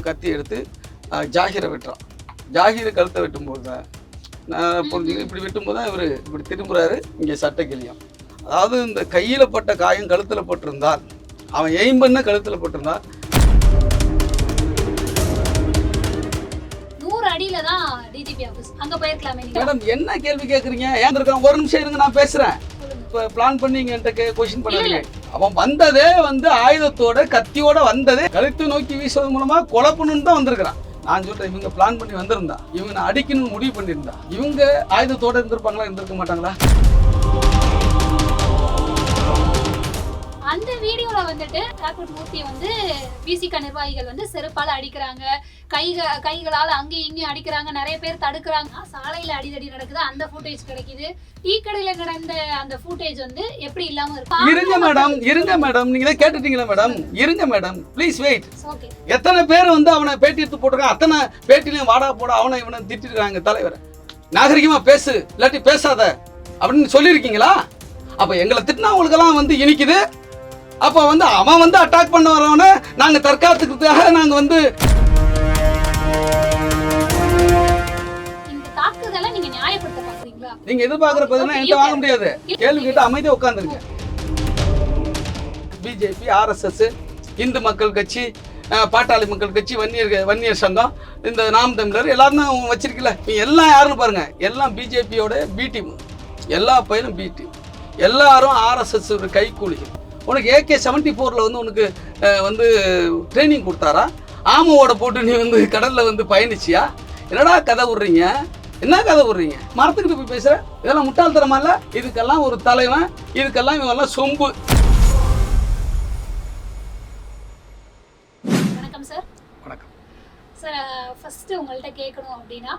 கத்தி எடுத்து ஜாகிரை வெட்டுறான். ஜாகிரை கழுத்தை வெட்டும்போது தான் இப்படி வெட்டும்போது தான் இவர் இப்படி திரும்புகிறாரு. இங்கே சட்டை கிளியும். அதாவது இந்த கையில் பட்ட காயம் கழுத்தில் பட்டிருந்தால், அவன் எய்ம் பண்ண கழுத்தில் பட்டிருந்தால் 100 அடியில தான் டிஜிபி ஆபீஸ். அங்க போயிருக்கலாமே. மேடம் என்ன கேள்வி கேட்குறீங்க? ஏன் இருக்கான்? ஒரு நிமிஷம் இருங்க, நான் பேசுகிறேன். இப்போ பிளான் பண்ணி என்கிட்ட கொஸ்டின் பண்ணாதீங்க. அவன் வந்ததே ஆயுதத்தோட கத்தியோட வந்ததே கழுத்து நோக்கி வீசுவது மூலமா கொலை பண்ணணும்னு தான் வந்திருக்கிறான். நான் சொல்றேன், இவங்க பிளான் பண்ணி வந்திருந்தா, இவங்க நான் அடிக்கணும்னு முடிவு பண்ணியிருந்தா, இவங்க ஆயுதத்தோட இருந்திருப்பாங்களா, இருந்திருக்க மாட்டாங்களா? அந்த வீடியோல வந்துட்டு ஏர்போர்ட் மூர்த்தியை விசிக நிர்வாகிகள் செருப்பால அடிக்கிறாங்க, கைகளால் அங்கேயும் இங்கேயும் அடிக்கிறாங்க, நிறைய பேர் தடுக்கிறாங்க, சாலையில அடிதடி நடக்குது. அந்த ஃபுட்டேஜ் கிடைக்குது. டீ கடையில நடந்த அந்த ஃபுட்டேஜ் எப்படி இல்லாம இருக்கு? இருங்க மேடம், நீங்களே கேட்டுட்டீங்களா மேடம்? இருங்க மேடம், ப்ளீஸ் வெயிட். எத்தனை பேர் அவனை பேட்டி எடுத்து போட்டிருக்காங்க, அத்தனை பேட்டிலையும் வாடா போட அவனை இவனை திட்டிருக்காங்க. தலைவர் நாகரிகமா பேசு, இல்லாட்டி பேசாத அப்படின்னு சொல்லியிருக்கீங்களா? அப்ப எங்களை திட்டினா உங்களுக்கெல்லாம் இனிக்குது. அப்ப அவன் அட்டாக் பண்ண வரவன நாங்க தற்காத்துக்கிறதுக்காக நாங்க இந்த தாக்குதலை நீங்க நியாயப்படுத்த பாக்குறீங்களா? நீங்க எதிர்பார்க்கிற பதிலா என்கிட்ட வாங்க முடியாது. கேள்வி கேட்டு அமைதியா உட்கார்ந்துருங்க. பிஜேபி, ஆர்எஸ்எஸ், இந்து மக்கள் கட்சி, பாட்டாளி மக்கள் கட்சி, வன்னியர் சங்கம், இந்த நாம் தமிழர் எல்லாரும் வச்சிருக்கல. எல்லாம் யாருன்னு பாருங்க, எல்லாம் பிஜேபியோட பி டீம். எல்லா பயிலும் பி டீம். எல்லாரும் ஆர்எஸ்எஸ் கைக்கூலிகள். உனக்கு AK-74 உனக்கு ட்ரைனிங் கொடுத்தாரா? ஆமோட போட்டு நீ கடல்ல பயணிச்சியா? என்னடா கதை விடுறீங்க? என்ன கதை விடுறீங்க? மரத்துக்கிட்ட போய் பேசுற? இதெல்லாம் முட்டாள்தனமா இல்ல? இதுக்கெல்லாம் ஒரு தலைவன், இதுக்கெல்லாம் இவெல்லாம் சொம்பு. வணக்கம் சார். வணக்கம் சார். ஃபர்ஸ்ட் உங்கள்கிட்ட கேட்கணும் அப்படின்னா,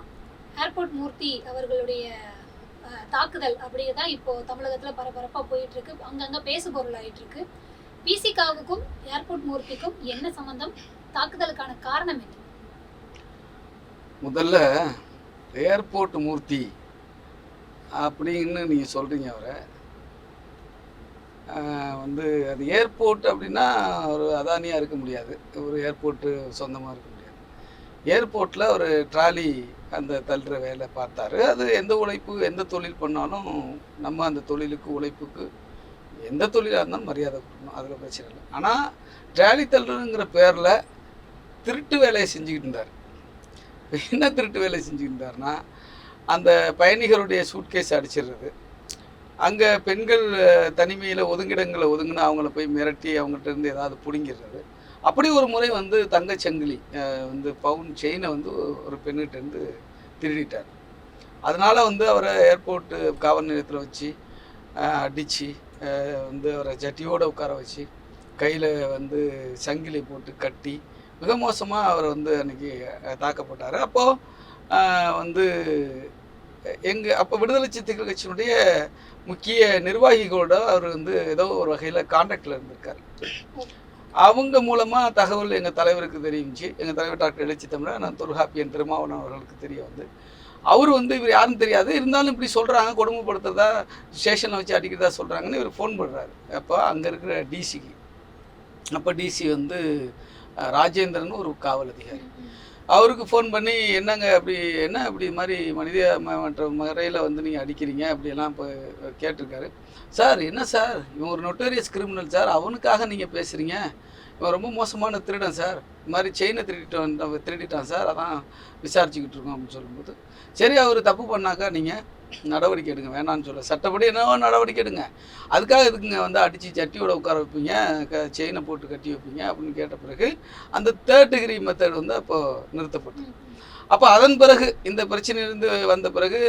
ஏர்போர்ட் மூர்த்தி அவர்களுடைய தாக்குதல் அப்படிதான் இப்போ தமிழகத்துல பரபரப்பா போயிட்டு இருக்கு, அங்கங்க பேசு பொருள் ஆயிட்டு இருக்கு. விசிகாவுக்கும் ஏர்போர்ட் மூர்த்திக்கும் என்ன சம்பந்தம்? தாக்குதலுக்கான காரணம் என்ன? முதல்ல ஏர்போர்ட் மூர்த்தி அப்படின்னு நீங்க சொல்றீங்க. அவரை அது ஏர்போர்ட் அப்படின்னா ஒரு அதானியா இருக்க முடியாது, ஒரு ஏர்போர்ட்டு சொந்தமாக இருக்க முடியாது. ஏர்போர்ட்டில் ஒரு ட்ராலி அந்த தள்ளுற வேலை பார்த்தாரு. அது எந்த உழைப்பு, எந்த தொழில் பண்ணாலும் நம்ம அந்த தொழிலுக்கு, உழைப்புக்கு எந்த தொழிலாக இருந்தாலும் மரியாதை கொடுக்கணும், அதில் பிரச்சனை இல்லை. ஆனால் ட்ராலி தள்ளுறங்கிற பேரில் திருட்டு வேலையை செஞ்சுக்கிட்டு இருந்தார். என்ன திருட்டு வேலையை செஞ்சுக்கிட்டு இருந்தாருன்னா, அந்த பயணிகளுடைய சூட்கேஸ் அடிச்சிடுறது, அங்கே பெண்கள் தனிமையில் ஒதுங்கிடங்களை ஒதுங்கினா அவங்கள போய் மிரட்டி அவங்ககிட்ட இருந்து ஏதாவது பிடுங்கிடுறது. அப்படி ஒரு முறை தங்கச்சங்கிலி பவுன் செயினை ஒரு பெண்ணிட்டேருந்து திருடிட்டார். அதனால் அவரை ஏர்போர்ட்டு காவல் நிலையத்தில் வச்சு அடித்து அவரை ஜட்டியோடு உட்கார வச்சு கையில் சங்கிலி போட்டு கட்டி மிக மோசமாக அவர் அன்றைக்கி தாக்கப்பட்டார். அப்போது அப்போ விடுதலை சிறுத்தைகள் கட்சியினுடைய முக்கிய நிர்வாகிகளோட அவர் ஏதோ ஒரு வகையில் கான்டாக்டில் இருந்திருக்கார். அவங்க மூலமாக தகவல் எங்கள் தலைவருக்கு தெரிஞ்சு, எங்கள் தலைவர் டாக்டர் எழுச்சி தமிழர் நான் தொல்காப்பியன் திருமாவளவன் அவர்களுக்கு தெரிய அவர் இவர் யாரும் தெரியாது, இருந்தாலும் இப்படி சொல்கிறாங்க, கொடுமைப்படுத்துறதா, ஸ்டேஷனில் வச்சு அடிக்கிறதா சொல்கிறாங்கன்னு இவர் ஃபோன் பண்ணுறாரு. அப்போ அங்கே இருக்கிற டிசிக்கு, அப்போ டிசி ராஜேந்திரன் ஒரு காவல் அதிகாரி, அவருக்கு ஃபோன் பண்ணி என்னங்க அப்படி மாதிரி மனித மற்ற முறையில் நீங்கள் அடிக்கிறீங்க அப்படியெல்லாம் இப்போ கேட்டிருக்காரு. சார் என்ன சார், இவன் ஒரு நொட்டோரியஸ் கிரிமினல் சார், அவனுக்காக நீங்கள் பேசுகிறீங்க, இவன் ரொம்ப மோசமான திருடன் சார், இந்த மாதிரி செயினை திருடிட்டான் சார், அதான் விசாரிச்சுக்கிட்டு இருக்கோம் அப்படின்னு சொல்லும்போது, சரி அவர் தப்பு பண்ணாக்கா நீங்கள் நடவடிக்கை எடுங்க, வேணான்னு சொல்ல, சட்டப்படி என்னவோ நடவடிக்கை எடுங்க, அதுக்காக இதுக்குங்க அடித்து சட்டியோட உட்கார வைப்பீங்க, செயினை போட்டு கட்டி வைப்பீங்க அப்படின்னு கேட்ட பிறகு அந்த 3rd டிகிரி மெத்தட் அப்போது நிறுத்தப்பட்டு, அப்போ அதன் பிறகு இந்த பிரச்சனையிலிருந்து வந்த பிறகு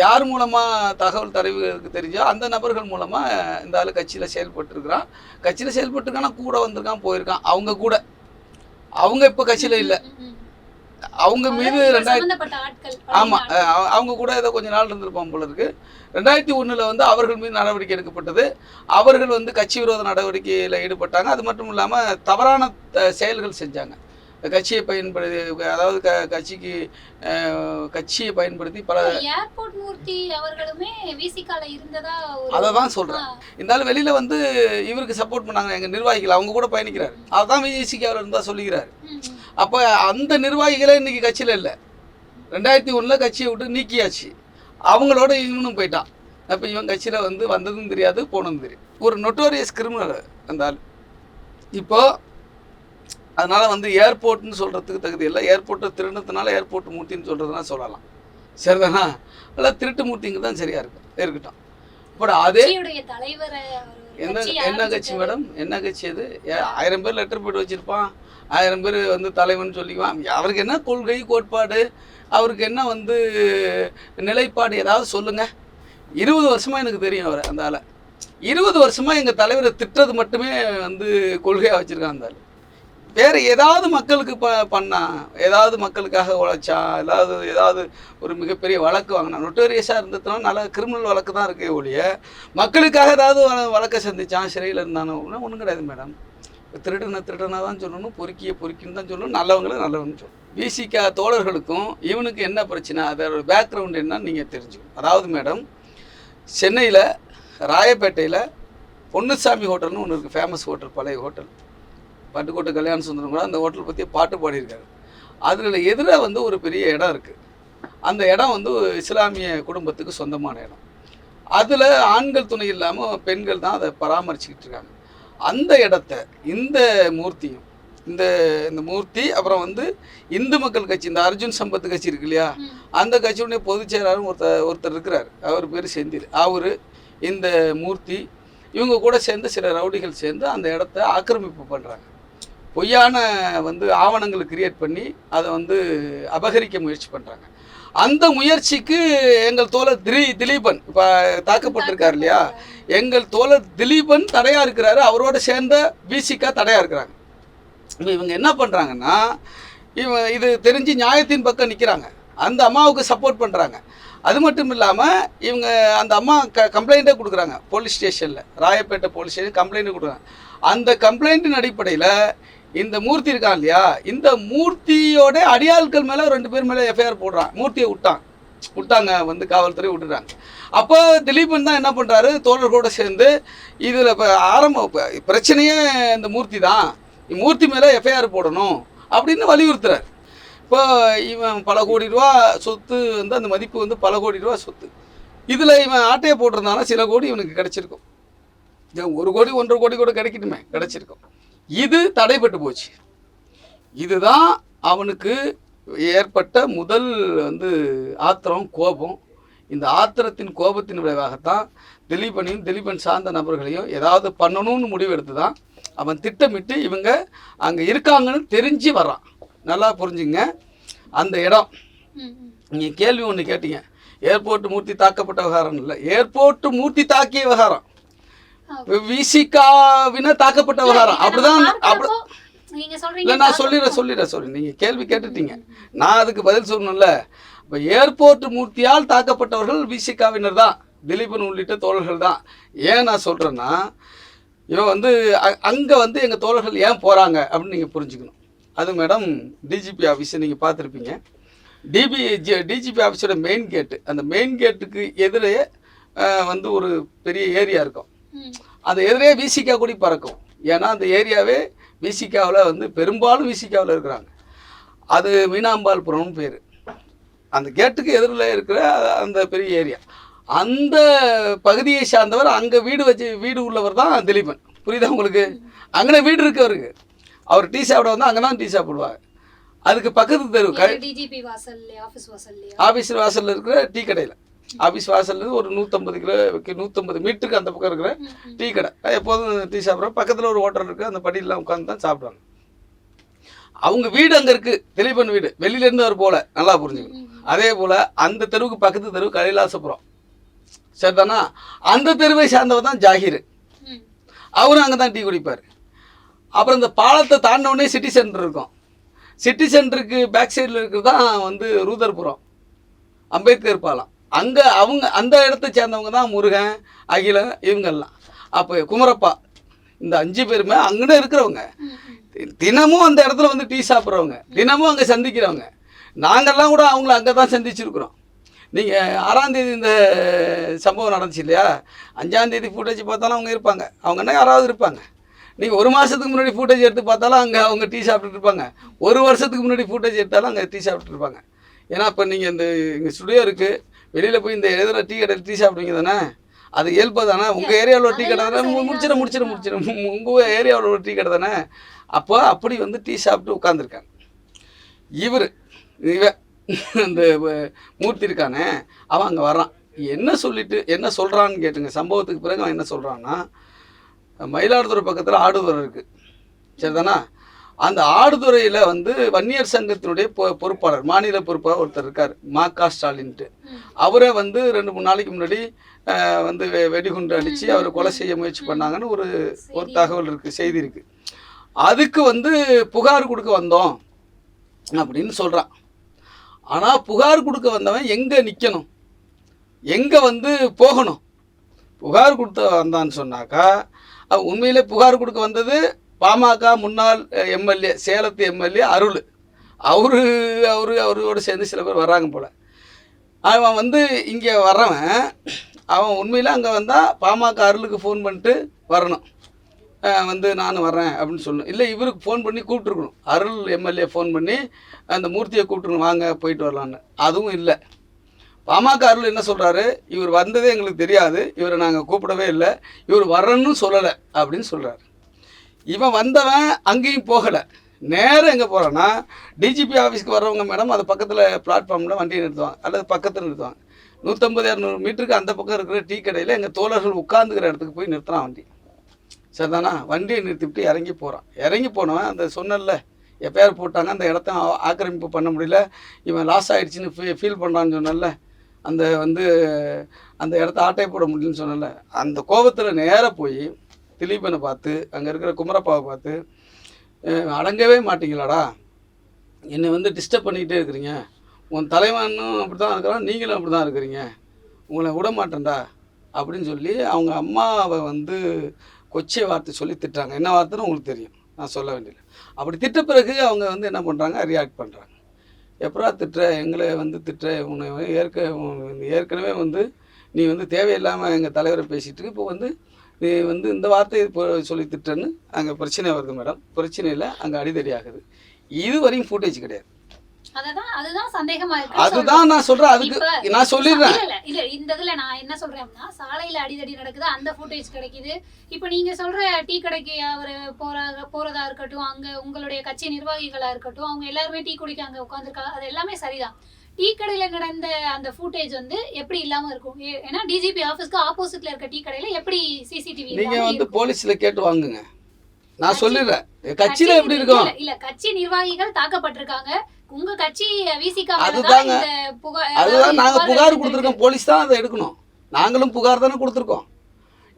யார் மூலமாக தகவல் தரவுகளுக்கு தெரிஞ்சோ அந்த நபர்கள் மூலமாக இந்த ஆள் கட்சியில் செயல்பட்டுருக்கிறான். கட்சியில் செயல்பட்டுருக்கானா கூட வந்திருக்கான், போயிருக்கான். அவங்க கூட அவங்க இப்போ கட்சியில் இல்லை, அவங்க மீது ஆமாம் அவங்க கூட ஏதோ கொஞ்ச நாள் இருந்திருப்பான் போல இருக்கு. 2001 அவர்கள் மீது நடவடிக்கை எடுக்கப்பட்டது. அவர்கள் கட்சி விரோத நடவடிக்கையில் ஈடுபட்டாங்க. அது மட்டும் இல்லாமல் தவறான செயல்கள் செஞ்சாங்க. கட்சியை பயன்படுத்தி, அதாவது கட்சியை பயன்படுத்தி பல ஏர்போர்ட் மூர்த்தி அவர்களுமே விசிகால இருந்ததா அதை தான் சொல்கிறேன். இருந்தாலும் வெளியில் இவருக்கு சப்போர்ட் பண்ணாங்க எங்கள் நிர்வாகிகள், அவங்க கூட பயணிக்கிறார், அதுதான் விசிகாவில் இருந்தால் சொல்லிக்கிறார். அப்போ அந்த நிர்வாகிகளே இன்றைக்கி கட்சியில் இல்லை. 2001 கட்சியை விட்டு நீக்கியாச்சு. அவங்களோட இவனும் போயிட்டான். அப்போ இவன் கட்சியில் வந்து வந்ததும் தெரியாது, போனதும் தெரியும். ஒரு நொட்டோரியஸ் கிரிமினல் அந்த ஆள். இப்போது அதனால் வந்து ஏர்போர்ட்னு சொல்கிறதுக்கு தகுதி இல்லை. ஏர்போர்ட்டை திருநத்தினால ஏர்போர்ட் மூர்த்தின்னு சொல்கிறதுனா சொல்லலாம், சரிதானா? இல்லை திருட்டு மூர்த்திங்க தான் சரியாக இருக்கட்டும். பட் அதே என்ன கட்சி மேடம்? என்ன கட்சி அது? 1000 பேர் லெட்டர் போட்டு வச்சுருப்பான், 1000 பேர் வந்து தலைவன் சொல்லிக்குவான். அவருக்கு என்ன கொள்கை கோட்பாடு, அவருக்கு என்ன வந்து நிலைப்பாடு, ஏதாவது சொல்லுங்கள். 20 வருஷமாக எனக்கு தெரியும் அவர். அந்த ஆளை 20 வருஷமாக எங்கள் தலைவரை திட்டுறது மட்டுமே வந்து கொள்கையாக வச்சுருக்கான் அந்த ஆள். வேறு ஏதாவது மக்களுக்கு பண்ணான், ஏதாவது மக்களுக்காக உழைச்சா, ஏதாவது ஒரு மிகப்பெரிய வழக்கு வாங்கினா, நொட்டோரியஸாக இருந்ததுனா நல்ல கிரிமினல் வழக்கு தான் இருக்கே ஒழிய மக்களுக்காக ஏதாவது வழக்கை சந்திச்சான், சிறையில் இருந்தானோ ஒன்றும் கிடையாது மேடம். திருடனா தான் சொல்லணும், பொறுக்கின்னு தான் சொல்லணும், நல்லவங்களும் நல்லவன்னு சொல்லணும். விசிகா தோழர்களுக்கும் இவனுக்கு என்ன பிரச்சனை, அதோட பேக்ரவுண்ட் என்னன்னு நீங்கள் தெரிஞ்சுக்கணும். அதாவது மேடம், சென்னையில் ராயப்பேட்டையில் பொன்னுசாமி ஹோட்டல்னு ஒன்று இருக்குது, ஃபேமஸ் ஹோட்டல், பழைய ஹோட்டல். பட்டுக்கோட்டை கல்யாண சுந்தரம் கூட அந்த ஹோட்டல் பற்றி பாட்டு பாடியிருக்காரு. அதில் எதிராக வந்து ஒரு பெரிய இடம் இருக்குது. அந்த இடம் வந்து இஸ்லாமிய குடும்பத்துக்கு சொந்தமான இடம். அதில் ஆண்கள் துணை இல்லாமல் பெண்கள் தான் அதை பராமரிச்சுக்கிட்டு இருக்காங்க. அந்த இடத்த இந்த மூர்த்தியும் இந்த மூர்த்தி அப்புறம் வந்து இந்து மக்கள் கட்சி, இந்த அர்ஜுன் சம்பத் கட்சி இருக்கு இல்லையா, அந்த கட்சியுடைய பொதுச் செயலாளரும் ஒருத்தர் இருக்கிறார். அவர் பேர் செந்தில். அவர் இந்த மூர்த்தி இவங்க கூட சேர்ந்து சில ரவுடிகள் சேர்ந்து அந்த இடத்த ஆக்கிரமிப்பு பண்ணுறாங்க. பொய்யான வந்து ஆவணங்களை கிரியேட் பண்ணி அதை வந்து அபகரிக்க முயற்சி பண்ணுறாங்க. அந்த முயற்சிக்கு எங்கள் தோழர் திலீபன் இப்போ தாக்கப்பட்டிருக்கார் இல்லையா, எங்கள் தோழர் திலீபன் தடையாக இருக்கிறாரு. அவரோட சேர்ந்த விசிகா தடையாக இருக்கிறாங்க. இவங்க என்ன பண்ணுறாங்கன்னா, இது தெரிஞ்சு நியாயத்தின் பக்கம் நிற்கிறாங்க, அந்த அம்மாவுக்கு சப்போர்ட் பண்ணுறாங்க. அது மட்டும் இல்லாமல் இவங்க அந்த அம்மா கம்ப்ளைண்ட்டே கொடுக்குறாங்க போலீஸ் ஸ்டேஷனில், ராயப்பேட்டை போலீஸ் ஸ்டேஷன் கம்ப்ளைண்ட்டு கொடுக்குறாங்க. அந்த கம்ப்ளைண்ட்டின் அடிப்படையில் இந்த மூர்த்தி இருக்கான் இல்லையா, இந்த மூர்த்தியோட அடியாட்கள் மேலே 2 பேர் மேலே எஃப்ஐஆர் போடுறான். மூர்த்தியை விட்டாங்க வந்து காவல்துறை விட்டுறாங்க. அப்போ திலீபன் தான் என்ன பண்ணுறாரு, தோழர்களோடு சேர்ந்து இதில் இப்போ பிரச்சனையே இந்த மூர்த்தி தான், மூர்த்தி மேலே எஃப்ஐஆர் போடணும் அப்படின்னு வலியுறுத்துறாரு. இப்போ இவன் பல கோடி ரூபா சொத்து வந்து, அந்த மதிப்பு வந்து பல கோடி ரூபா சொத்து. இதில் இவன் ஆட்டையை போட்டிருந்தானா சில கோடி இவனுக்கு கிடச்சிருக்கும். 1 கோடி 1.5 கோடி கூட கிடைக்கணுமே, கிடச்சிருக்கும். இது தடைப்பட்டு போச்சு. இதுதான் அவனுக்கு ஏற்பட்ட முதல் வந்து ஆத்திரம், கோபம். இந்த ஆத்திரத்தின் கோபத்தின் விளைவாகத்தான் திலீபன் சார்ந்த நபர்களையும் ஏதாவது பண்ணணும்னு முடிவெடுத்து தான் அவன் திட்டமிட்டு இவங்க அங்கே இருக்காங்கன்னு தெரிஞ்சு வர்றான். நல்லா புரிஞ்சுங்க. அந்த இடம் நீங்கள் கேள்வி ஒன்று கேட்டீங்க, ஏர்போர்ட் மூர்த்தி தாக்கப்பட்ட விவகாரம் இல்லை, ஏர்போர்ட் மூர்த்தி தாக்கிய விவகாரம், விசிகாவின தாக்கப்பட்ட விவகாரம். அப்படிதான். இல்லை, நான் சொல்லிடுறேன். நீங்கள் கேள்வி கேட்டுட்டீங்க, நான் அதுக்கு பதில் சொல்லணும்ல. இப்போ ஏர்போர்ட் மூர்த்தியால் தாக்கப்பட்டவர்கள் விசிகாவினர் தான், திலீபன் உள்ளிட்ட தோழர்கள் தான். ஏன் நான் சொல்கிறேன்னா, இவன் வந்து அங்கே வந்து எங்கள் தோழர்கள் ஏன் போகிறாங்க அப்படின்னு நீங்கள் புரிஞ்சுக்கணும். அது மேடம், டிஜிபி ஆஃபீஸை நீங்கள் பார்த்துருப்பீங்க. டிஜிபி ஆஃபீஸோட மெயின் கேட்டு, அந்த மெயின் கேட்டுக்கு எதிரே வந்து ஒரு பெரிய ஏரியா இருக்கும். அந்த எதிரே விசிகா கூடி பறக்கும். ஏன்னா அந்த ஏரியாவே விசிகாவில் வந்து பெரும்பாலும் விசிகாவில் இருக்கிறாங்க. அது மீனாம்பாள்புரம்னு பேர். அந்த கேட்டுக்கு எதிரில் இருக்கிற அந்த பெரிய ஏரியா, அந்த பகுதியை சார்ந்தவர். அங்கே வீடு உள்ளவர் தான் திலீபன். புரியுதா உங்களுக்கு? அங்கே வீடு இருக்கு அவருக்கு. அவர் டீ சாப்பிட வந்து அங்கே தான் டீ சாப்பிடுவாங்க. அதுக்கு பக்கத்து தெரு ஆஃபீஸ் வாசலில் இருக்கிற டீ கடையில், ஆஃபீஸ் வாசல்லேருந்து ஒரு 150 மீட்டருக்கு அந்த பக்கம் இருக்கிற டீ கடை. எப்போதும் டீ சாப்பிட்றோம். பக்கத்தில் ஒரு ஹோட்டல் இருக்குது, அந்த படியெல்லாம் உட்காந்து தான் சாப்பிட்றாங்க. அவங்க வீடு அங்கே இருக்குது, திலீபன் வீடு. வெளியிலேருந்து அவர் போல, நல்லா புரிஞ்சுக்கணும். அதே போல் அந்த தெருவுக்கு பக்கத்து தெரு கைலாசபுரம், சரிதானா? அந்த தெருவை சார்ந்தவர் தான் ஜாகிர். அவரும் அங்கே தான் டீ குடிப்பார். அப்புறம் இந்த பாலத்தை தாண்டினோடனே சிட்டி சென்டர் இருக்கும். சிட்டி சென்டருக்கு பேக் சைடில் இருக்கிறது தான் வந்து ரூதர்புரம், அம்பேத்கர் பாலம். அங்கே அந்த இடத்த சேர்ந்தவங்க தான் முருகன், அகிலன், இவங்கெல்லாம். அப்போ குமரப்பா, இந்த 5 பேருமே அங்கே இருக்கிறவங்க. தினமும் அந்த இடத்துல வந்து டீ சாப்பிட்றவங்க, தினமும் அங்கே சந்திக்கிறவங்க. நாங்கள்லாம் கூட அவங்கள அங்கே தான் சந்திச்சிருக்கிறோம். நீங்கள் 6ஆம் தேதி இந்த சம்பவம் நடந்துச்சு இல்லையா, 5ஆம் தேதி ஃபுட்டேஜ் பார்த்தாலும் அவங்க இருப்பாங்க. அவங்க என்ன யாராவது இருப்பாங்க. நீங்கள் 1 மாதத்துக்கு முன்னாடி ஃபுட்டேஜ் எடுத்து பார்த்தாலும் அங்கே அவங்க டீ சாப்பிட்டுட்டு இருப்பாங்க. 1 வருஷத்துக்கு முன்னாடி ஃபுட்டேஜ் எடுத்தாலும் அங்கே டீ சாப்பிட்டுட்டு இருப்பாங்க. ஏன்னா இப்போ நீங்கள் இந்த இங்கே ஸ்டுடியோ இருக்குது, வெளியில் போய் இந்த எழுதுகிற டீ கடையில் டீ சாப்பிடுவீங்க தானே, அது இயல்பு தானே. உங்கள் ஏரியாவில் ஒரு டீ கடை தானே, முடிச்சிடும் உங்கள் ஏரியாவில் ஒரு டீ கடை தானே. அப்போ அப்படி வந்து டீ சாப்பிட்டு உட்காந்துருக்காங்க. இவன் இந்த மூர்த்தி இருக்கானே, அவன் அங்கே வர்றான். என்ன சொல்கிறான்னு கேட்டுங்க. சம்பவத்துக்கு பிறகு அவன் என்ன சொல்கிறான்னா, மயிலாடுதுறை பக்கத்தில் ஆடுதுறை இருக்குது, சரிதானா. அந்த ஆடுதுறையில் வந்து வன்னியர் சங்கத்தினுடைய பொறுப்பாளர், மாநில பொறுப்பாளர் ஒருத்தர் இருக்கார், மா.க. ஸ்டாலின்ட்டு. அவரை வந்து 2-3 நாளைக்கு முன்னாடி வந்து வெடிகுண்டு அடித்து அவரை கொலை செய்ய முயற்சி பண்ணாங்கன்னு ஒரு தகவல் இருக்குது, செய்தி இருக்குது. அதுக்கு வந்து புகார் கொடுக்க வந்தோம் அப்படின்னு சொல்கிறான். ஆனால் புகார் கொடுக்க வந்தவன் எங்கே நிற்கணும், எங்கே வந்து போகணும்? புகார் கொடுத்த வந்தான்னு சொன்னாக்கா, உண்மையிலே புகார் கொடுக்க வந்தது பாமக முன்னாள் எம்எல்ஏ, சேலத்து எம்எல்ஏ அருள். அவரோட சேர்ந்து சில பேர் வர்றாங்க போல். அவன் வந்து இங்கே வர்றவன், அவன் உண்மையில் அங்கே வந்தால் பாமக அருளுக்கு ஃபோன் பண்ணிட்டு வரணும், வந்து நான் வர்றேன் அப்படின்னு சொல்லணும். இல்லை இவருக்கு ஃபோன் பண்ணி கூப்பிட்ருக்கணும், அருள் எம்எல்ஏ ஃபோன் பண்ணி அந்த மூர்த்தியை கூப்பிட்ருக்கணும், வாங்க போயிட்டு வரலான்னு. அதுவும் இல்லை. பாமக அருள் என்ன சொல்கிறாரு, இவர் வந்ததே எங்களுக்கு தெரியாது, இவரை நாங்கள் கூப்பிடவே இல்லை, இவர் வர்றன்னு சொல்லலை அப்படின்னு சொல்கிறாரு. இவன் வந்தவன் அங்கேயும் போகலை, நேரம் எங்கே போகிறான்னா டிஜிபி ஆஃபீஸ்க்கு வர்றவங்க மேடம் அது பக்கத்தில் பிளாட்ஃபார்மில் வண்டியை நிறுத்துவாங்க, அல்லது பக்கத்தில் நிறுத்துவாங்க. 150-200 மீட்டருக்கு அந்த பக்கம் இருக்கிற டீ கடையில் எங்கள் தோழர்கள் உட்காந்துக்கிற இடத்துக்கு போய் நிறுத்துறான் வண்டி, சரிதானா. வண்டியை நிறுத்திவிட்டு இறங்கி போகிறான். இறங்கி போனவன் அந்த சொன்னல எப்பயார் போட்டாங்க, அந்த இடத்த ஆக்கிரமிப்பு பண்ண முடியல, இவன் லாஸ் ஆகிடுச்சின்னு ஃபீல் பண்ணுறான்னு சொன்னல, அந்த இடத்த ஆட்டை போட முடியலன்னு சொன்னல, அந்த கோபத்தில் நேராக போய் திலீபனை பார்த்து, அங்கே இருக்கிற குமரப்பாவை பார்த்து, அடங்கவே மாட்டீங்களாடா, என்னை வந்து டிஸ்டர்ப் பண்ணிக்கிட்டே இருக்கிறீங்க, உன் தலைவனும் அப்படி தான் இருக்கிறான், நீங்களும் அப்படி தான் இருக்கிறீங்க, உங்களை விட மாட்டேன்டா அப்படின்னு சொல்லி அவங்க அம்மாவை வந்து கொச்சை வார்த்தை சொல்லி திட்டுறாங்க. என்ன வார்த்தைன்னு உங்களுக்கு தெரியும், நான் சொல்ல வேண்டியது. அப்படி திட்ட பிறகு அவங்க வந்து என்ன பண்ணுறாங்க, ரியாக்ட் பண்ணுறாங்க. எப்படா திட்டுற, எங்களை வந்து திட்டுற, உன்னை ஏற்கனவே வந்து நீ வந்து தேவையில்லாமல் எங்கள் தலைவரை பேசிகிட்டு இருக்கு, இப்போ வந்து நீ வந்து இந்த வார்த்தையை இப்போ சொல்லி திட்டுறன்னு அங்கே பிரச்சனை வருது மேடம். பிரச்சனையில் அங்கே அடிதடி ஆகுது. இது வரையும் ஃபுட்டேஜ் கிடையாது. அதுதான் சந்தேகமா இருக்கு. அதுதான் நான் சொல்றேன், அதுக்கு நான் சொல்லிடுறேன். இல்ல இந்த இதுல நான் என்ன சொல்றேன்னா, சாலையில அடிதடி நடக்குது, அந்த ஃபுட்டேஜ் கிடைக்குது. இப்போ நீங்க சொல்ற டீ கடைக்கு அவர் போறதா இருக்கட்டும், அங்க உங்களுடைய கட்சி நிர்வாகிகளா இருக்கட்டும், அவங்க எல்லாருமே டீ குடிக்க அங்க உட்காந்துருக்காங்க, அது எல்லாமே சரிதான். டீ கடையில நடந்த அந்த ஃபுட்டேஜ் வந்து எப்படி இல்லாம இருக்கும்? ஏன்னா டிஜிபி ஆபீஸ்க்கு ஆப்போசிட்ல இருக்க டீ கடையில எப்படி சிசிடிவி? நீங்க வந்து போலீஸ்ல கேட்டு வாங்குங்க, நான் சொல்லிடுறேன். கட்சியில எப்படி இருக்கும்? இல்ல கட்சி நிர்வாகிகள் தாக்கப்பட்டிருக்காங்க, உங்க கட்சி விசிகா. அதுதான் நாங்க புகார் கொடுத்துருக்கோம், போலீஸ் தான் அதை எடுக்கணும். நாங்களும் புகார் தானே கொடுத்துருக்கோம்,